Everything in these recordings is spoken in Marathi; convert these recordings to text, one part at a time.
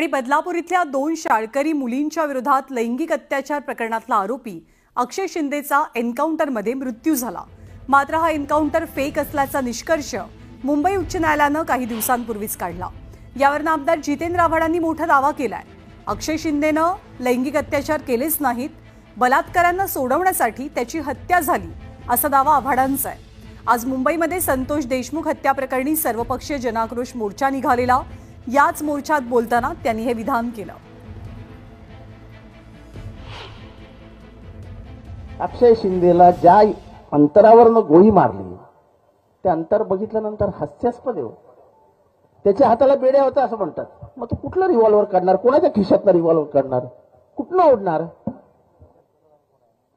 आणि बदलापूर इथल्या 2 शाळकरी मुलींच्या विरोधात लैंगिक अत्याचार प्रकरणातला आरोपी अक्षय शिंदेचा एन्काउंटरमध्ये मृत्यू झाला। मात्र हा एन्काउंटर फेक असल्याचा निष्कर्ष मुंबई उच्च न्यायालयाने काही दिवसांपूर्वीच काढला। यावर आमदार जितेंद्र आव्हाडांनी मोठा दावा केलाय। अक्षय शिंदेने लैंगिक अत्याचार केलेच नाहीत, बलात्कारांना सोडवण्यासाठी त्याची हत्या झाली असा दावा आव्हाडांचा आहे। आज मुंबईमध्ये संतोष देशमुख हत्या प्रकरणी सर्वपक्षीय जनाक्रोश मोर्चा निघालेला। याच मोर्चात बोलताना त्यांनी हे विधान केलं। अक्षय शिंदेला ज्या अंतरावरनं गोळी मारली ते अंतर बघितल्यानंतर हास्यास्पद आहे। त्याच्या हाताला बेड्या होत्या असं म्हणतात। मग तो कुठला रिव्हॉल्वर काढणार, कोणाच्या खिशातला रिव्हॉल्वर काढणार, कुठनं ओढणार?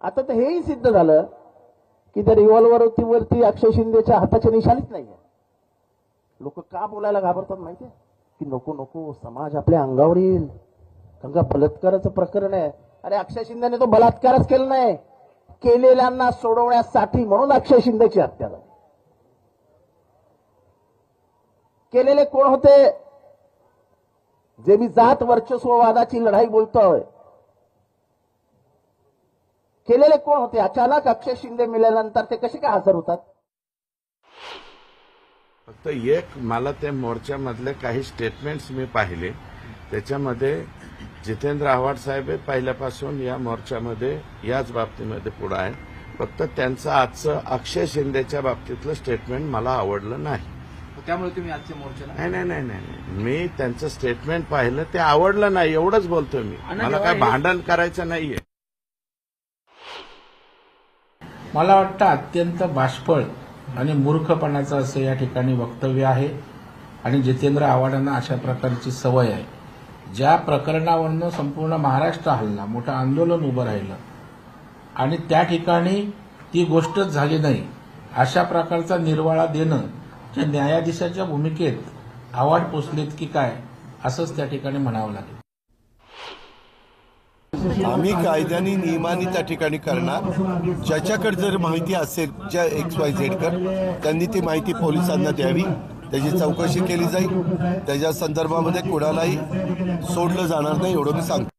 आता तर हेही सिद्ध झालं की त्या रिव्हॉल्वरवरती अक्षय शिंदेच्या हाताच्या निशाणीच नाहीये। लोक का बोलायला घाबरतात माहितीये की नको नको समाज आपल्या अंगावर येईल, कारण का बलात्काराचं प्रकरण आहे। अरे अक्षय शिंदेने तो बलात्कारच केला नाही, केलेल्यांना सोडवण्यासाठी म्हणून अक्षय शिंदेची हत्या झाली। केलेले कोण होते? जे मी जात वर्चस्ववादाची लढाई बोलतोय, केलेले कोण होते? अचानक अक्षय शिंदे मिळाल्यानंतर ते कसे काय हजर होतात? फक्त एक मला त्या मोर्चामधले काही स्टेटमेंट्स मी पाहिले, त्याच्यामध्ये जितेंद्र आव्हाड साहेब पहिल्यापासून या मोर्चामध्ये याच बाबतीमध्ये पुढे आहे। फक्त त्यांचं आजचं अक्षय शिंदेच्या बाबतीतलं स्टेटमेंट मला आवडलं नाही, त्यामुळे तुम्ही आजच्या मोर्चाला नाही, मी त्यांचं स्टेटमेंट पाहिलं, ते आवडलं नाही एवढंच बोलतोय मी। मला काय भांडण करायचं नाहीये। मला वाटतं अत्यंत बाष्पळ आणि मूर्खपणाचं असं या ठिकाणी वक्तव्य आहे आणि जितेंद्र आव्हाडांना अशा प्रकारची सवय आहे। ज्या प्रकरणावरनं संपूर्ण महाराष्ट्र हलला, मोठं आंदोलन उभं राहिलं आणि त्या ठिकाणी ती गोष्टच झाली नाही, अशा प्रकारचा निर्वाळा देणं त्या न्यायाधीशाच्या भूमिकेत आव्हाड पोचलेत की काय असंच त्या ठिकाणी म्हणावं लागेल। आम्ही कायद्याने नियमाने त्या ठिकाणी करणार। ज्याच्याकडे जर माहिती असेल, ज्या XYZ त्यांनी ती माहिती पोलिसांना द्यावी, त्याची चौकशी केली जाईल। त्याच्या संदर्भामध्ये कोणालाही सोडलं जाणार नाही एवढं मी सांगतो।